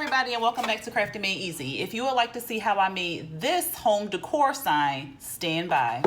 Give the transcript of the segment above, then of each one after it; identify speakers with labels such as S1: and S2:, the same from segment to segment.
S1: everybody, and welcome back to Crafting Made Easy. If you would like to see how I made this home decor sign, stand by.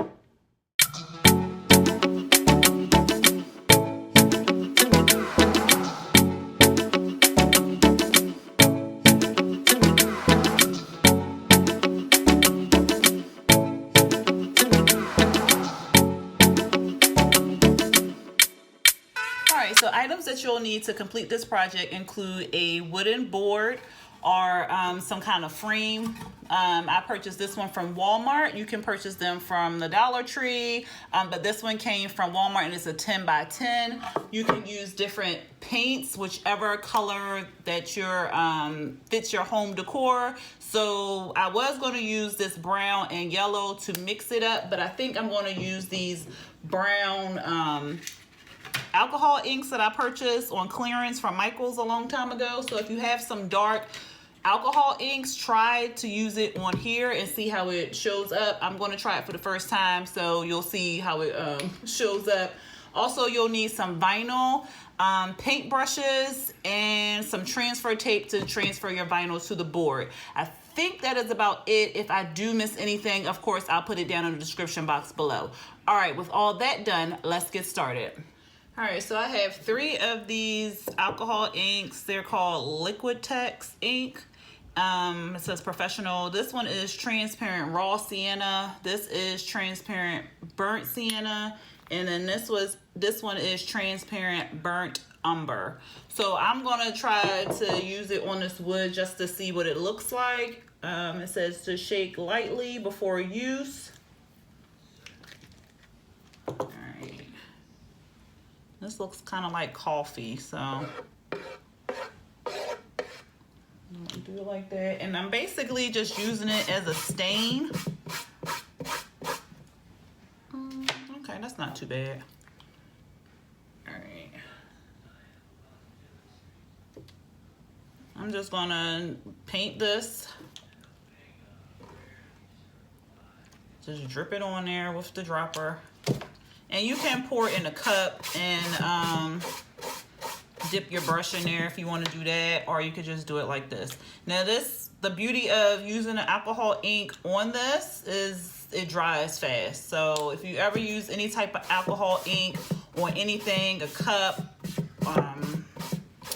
S1: So items that you'll need to complete this project include a wooden board or some kind of frame. I purchased this one from Walmart. You can purchase them from the Dollar Tree, but this one came from Walmart and it's a 10 by 10. You can use different paints, whichever color that your fits your home decor. So I was going to use this brown and yellow to mix it up, but I think I'm going to use these brown alcohol inks that I purchased on clearance from Michael's a long time ago. So if you have some dark alcohol inks, try to use it on here and see how it shows up. I'm going to try it for the first time, so you'll see how it shows up. Also, you'll need some vinyl, paintbrushes, and some transfer tape to transfer your vinyl to the board. I think that is about it. If I do miss anything, of course, I'll put it down in the description box below. All right, with all that done, let's get started. All right, so I have 3 of these alcohol inks. They're called Liquid Tex ink. It says professional. This one is transparent raw sienna. This is transparent burnt sienna. And then this one is transparent burnt umber. So I'm gonna try to use it on this wood just to see what it looks like. It says to shake lightly before use. This looks kind of like coffee, so I'm gonna do it like that. And I'm basically just using it as a stain. Okay, that's not too bad. All right. I'm just gonna paint this. Just drip it on there with the dropper. And you can pour it in a cup and dip your brush in there if you want to do that, or you could just do it like this. Now the beauty of using an alcohol ink on this is it dries fast. So if you ever use any type of alcohol ink on anything, a cup,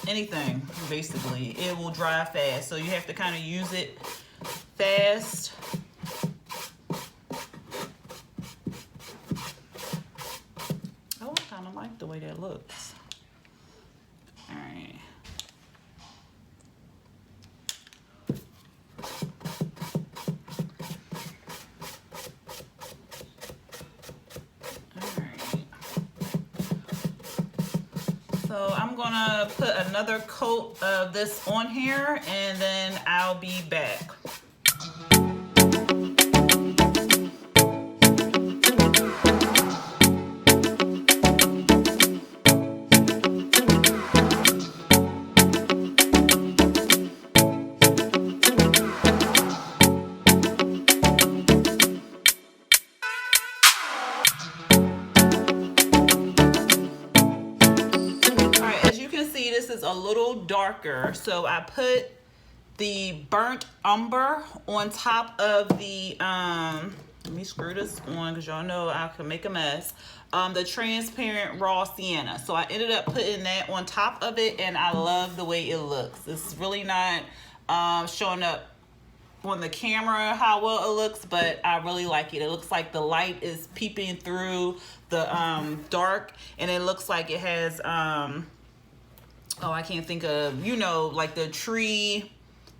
S1: anything, basically, it will dry fast. So you have to kind of use it fast. I like the way that looks. All right. So I'm gonna put another coat of this on here and then I'll be back. This is a little darker, so I put the burnt umber on top of the let me screw this on because y'all know I can make a mess. The transparent raw sienna. So I ended up putting that on top of it, and I love the way it looks. It's really not showing up on the camera how well it looks, but I really like it. It looks like the light is peeping through the dark, and it looks like it has oh, I can't think of, you know, like the tree,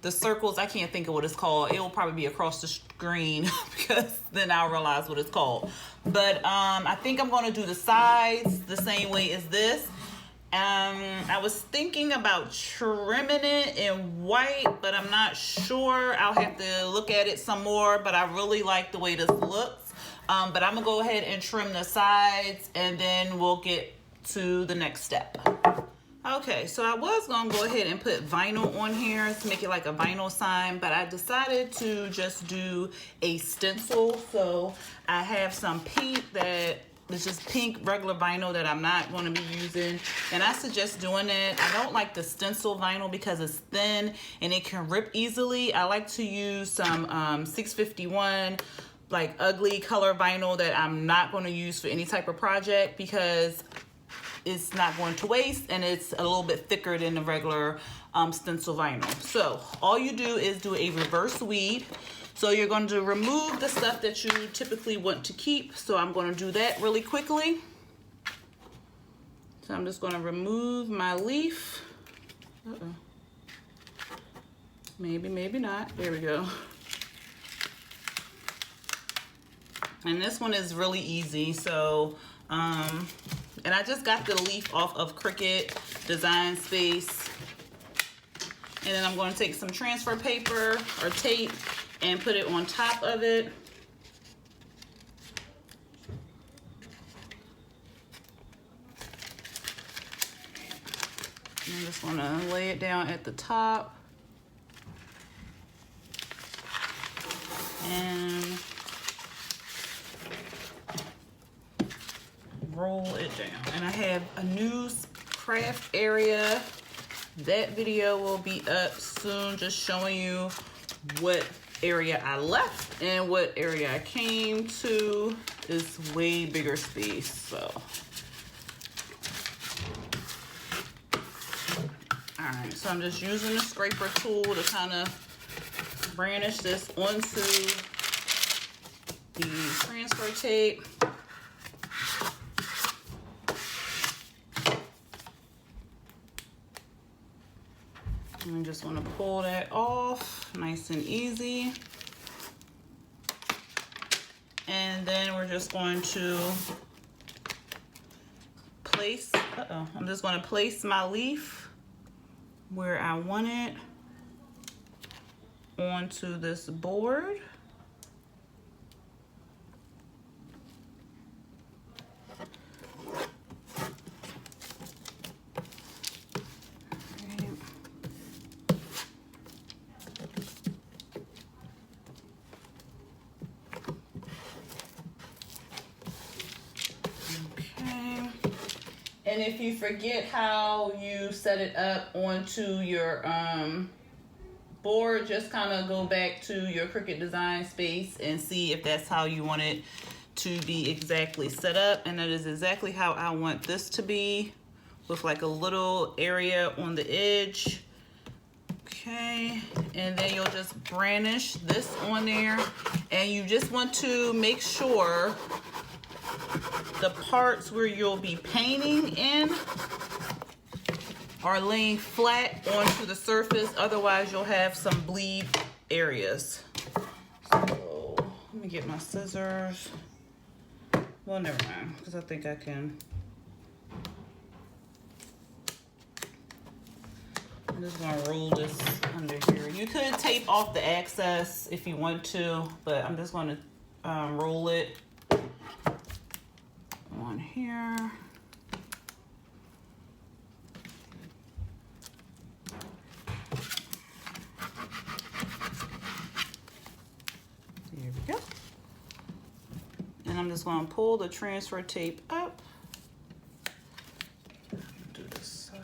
S1: the circles. I can't think of what it's called. It will probably be across the screen because then I'll realize what it's called. But I think I'm going to do the sides the same way as this. I was thinking about trimming it in white, but I'm not sure. I'll have to look at it some more, but I really like the way this looks. But I'm going to go ahead and trim the sides, and then we'll get to the next step. Okay, so I was gonna go ahead and put vinyl on here to make it like a vinyl sign, but I decided to just do a stencil. So I have some paint that It's just pink regular vinyl that I'm not going to be using, and I suggest doing it. I don't like the stencil vinyl because it's thin and it can rip easily. I like to use some 651 like ugly color vinyl that I'm not going to use for any type of project because it's not going to waste and it's a little bit thicker than the regular stencil vinyl. So all you do is do a reverse weed. So you're going to remove the stuff that you typically want to keep. So I'm going to do that really quickly. So I'm just going to remove my leaf. Maybe, maybe not. There we go. And this one is really easy. So, and I just got the leaf off of Cricut Design Space. And then I'm going to take some transfer paper or tape and put it on top of it. I'm just going to lay it down at the top. And roll it down. And I have a new craft area. That video will be up soon, just showing you what area I left and what area I came to. Is way bigger space, so. All right, so I'm just using the scraper tool to kind of brandish this onto the transfer tape. I just want to pull that off nice and easy. And then we're just going to place, I'm just going to place my leaf where I want it onto this board. And if you forget how you set it up onto your board, just kind of go back to your Cricut Design Space and see if that's how you want it to be exactly set up. And that is exactly how I want this to be, with like a little area on the edge. Okay, and then you'll just brandish this on there, and you just want to make sure the parts where you'll be painting in are laying flat onto the surface, otherwise you'll have some bleed areas. So let me get my scissors. Well, never mind, because I think I can. I'm just gonna roll this under here. You could tape off the excess if you want to, but I'm just gonna roll it on here. There we go. And I'm just going to pull the transfer tape up. Do this side.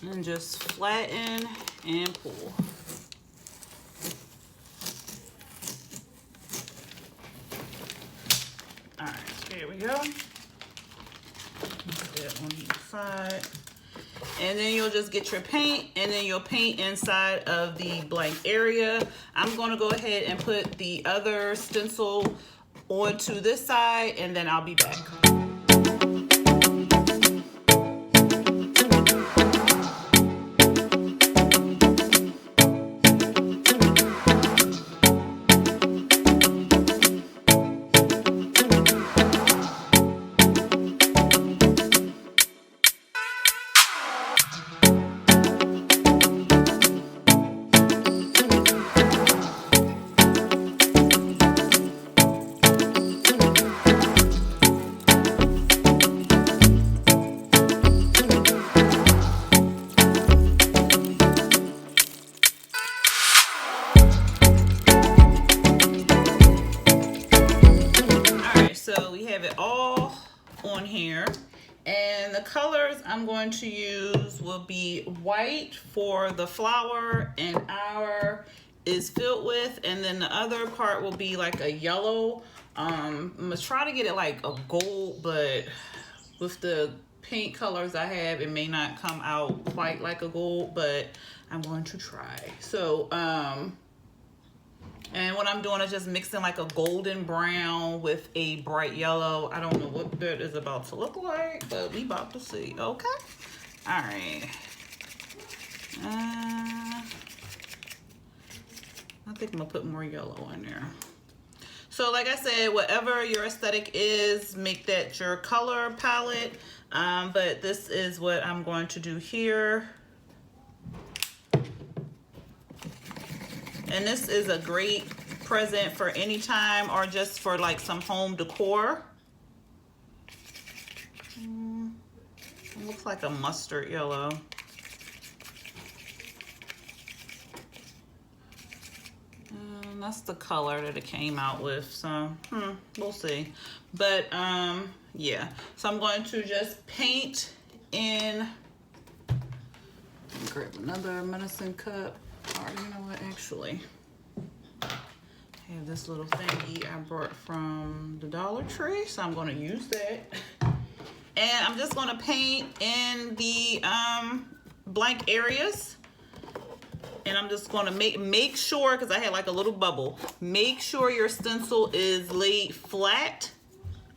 S1: And just flatten and pull. All right, there we go. Put that on the side. And then you'll just get your paint, and then you'll paint inside of the blank area. I'm going to go ahead and put the other stencil onto this side, and then I'll be back. have it all on here. And the colors I'm going to use will be white for the flower and our is filled with, and then the other part will be like a yellow. I'm gonna try to get it like a gold, but with the paint colors I have, it may not come out quite like a gold, but I'm going to try. So and what I'm doing is just mixing like a golden brown with a bright yellow. I don't know what that is about to look like, but we about to see. Okay. All right. I think I'm gonna put more yellow in there. So like I said, whatever your aesthetic is, make that your color palette. But this is what I'm going to do here. And this is a great present for any time or just for like some home decor. It looks like a mustard yellow. And that's the color that it came out with, so we'll see. But yeah, so I'm going to just paint in. Grab another medicine cup. Or you know what, actually, I have this little thingy I brought from the Dollar Tree, so I'm going to use that. And I'm just going to paint in the blank areas. And I'm just going to make sure, because I had like a little bubble, make sure your stencil is laid flat.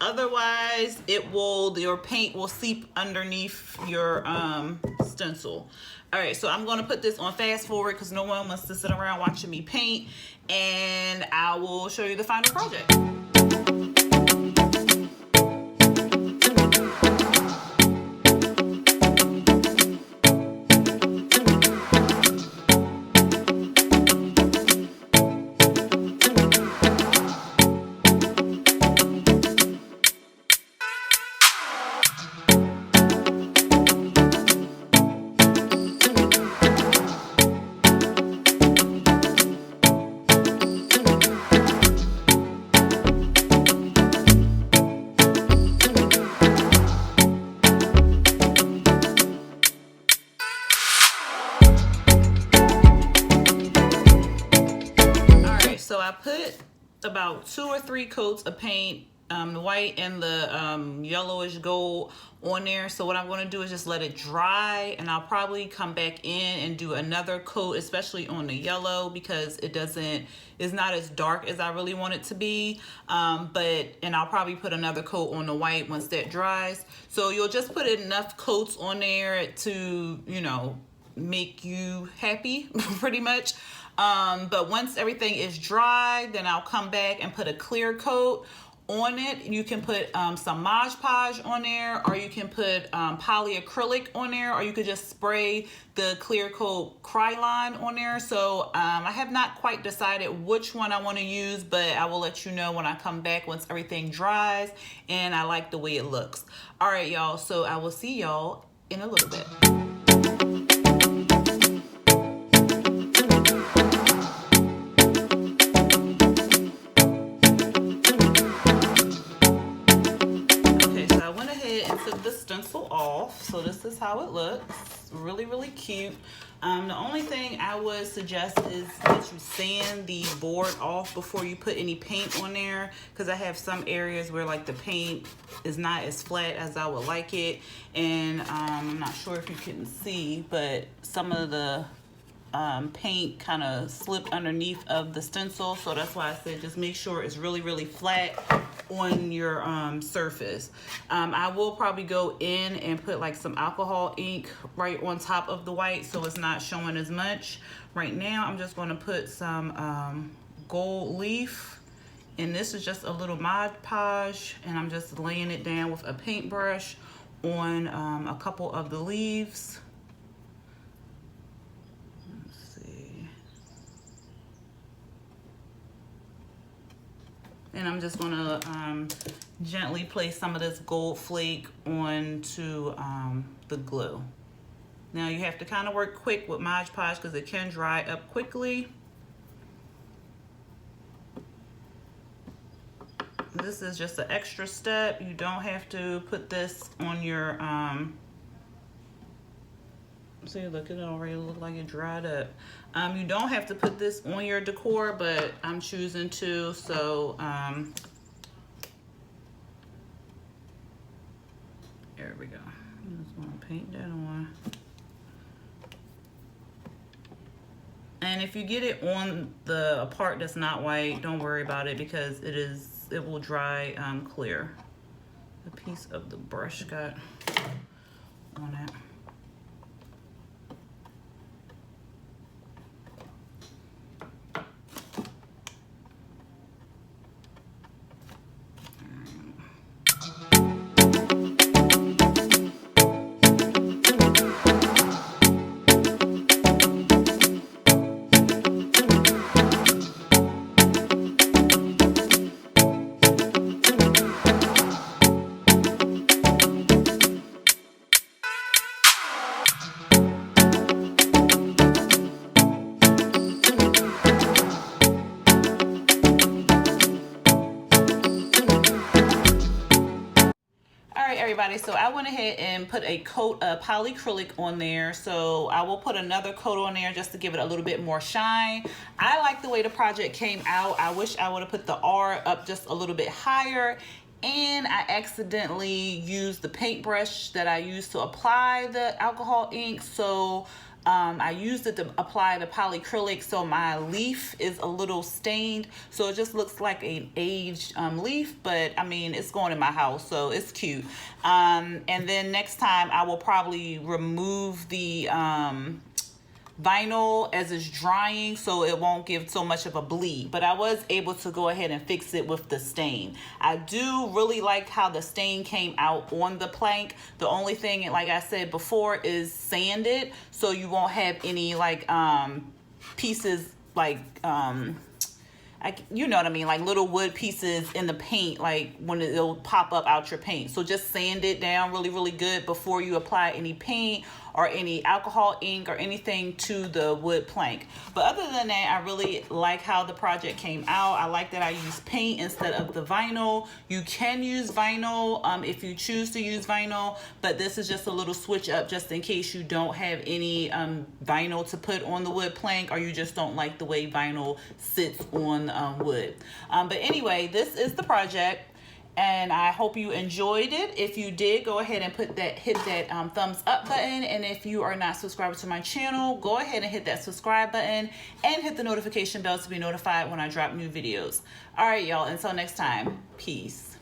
S1: Otherwise, your paint will seep underneath your stencil. All right, so I'm going to put this on fast forward because no one wants to sit around watching me paint, and I will show you the final project. So I put about 2 or 3 coats of paint, the white and the yellowish gold on there. So what I'm going to do is just let it dry, and I'll probably come back in and do another coat, especially on the yellow, because it's not as dark as I really want it to be. And I'll probably put another coat on the white once that dries. So you'll just put enough coats on there to, you know, make you happy pretty much. But once everything is dry, then I'll come back and put a clear coat on it. You can put some Mod Podge on there, or you can put polyacrylic on there, or you could just spray the clear coat Krylon on there. So I have not quite decided which one I want to use, but I will let you know when I come back once everything dries and I like the way it looks. All right, y'all, so I will see y'all in a little bit. The stencil off, so this is how it looks. Really, really cute. The only thing I would suggest is that you sand the board off before you put any paint on there, because I have some areas where like the paint is not as flat as I would like it, and I'm not sure if you can see, but some of the paint kind of slipped underneath of the stencil, so that's why I said just make sure it's really, really flat on your surface. I will probably go in and put like some alcohol ink right on top of the white so it's not showing as much. Right now I'm just going to put some gold leaf, and this is just a little Mod Podge, and I'm just laying it down with a paintbrush on a couple of the leaves. And I'm just gonna gently place some of this gold flake onto the glue. Now you have to kind of work quick with Mod Podge because it can dry up quickly. This is just an extra step. You don't have to put this on your, see, look, it already look like it dried up. You don't have to put this on your decor, but I'm choosing to, so, there we go. I'm just gonna paint that on. And if you get it on the part that's not white, don't worry about it because it will dry clear. A piece of the brush got on it. Everybody, so I went ahead and put a coat of polyacrylic on there, so I will put another coat on there just to give it a little bit more shine. I like the way the project came out. I wish I would have put the R up just a little bit higher, and I accidentally used the paintbrush that I used to apply the alcohol ink, so I used it to apply the polyacrylic, so my leaf is a little stained, so it just looks like an aged leaf, but I mean, it's going in my house, so it's cute. And then next time I will probably remove the vinyl as it's drying so it won't give so much of a bleed, but I was able to go ahead and fix it with the stain. I do really like how the stain came out on the plank. The only thing, like I said before, is sand it so you won't have any like pieces like you know what I mean, like little wood pieces in the paint, like when it'll pop up out your paint. So just sand it down really, really good before you apply any paint or any alcohol ink or anything to the wood plank. But other than that, I really like how the project came out. I like that I used paint instead of the vinyl. You can use vinyl if you choose to use vinyl, but this is just a little switch up just in case you don't have any vinyl to put on the wood plank, or you just don't like the way vinyl sits on wood. But anyway, this is the project, and I hope you enjoyed it. If you did, go ahead and hit that thumbs up button, and if you are not subscribed to my channel, go ahead and hit that subscribe button and hit the notification bell to be notified when I drop new videos. All right, y'all, until next time, peace.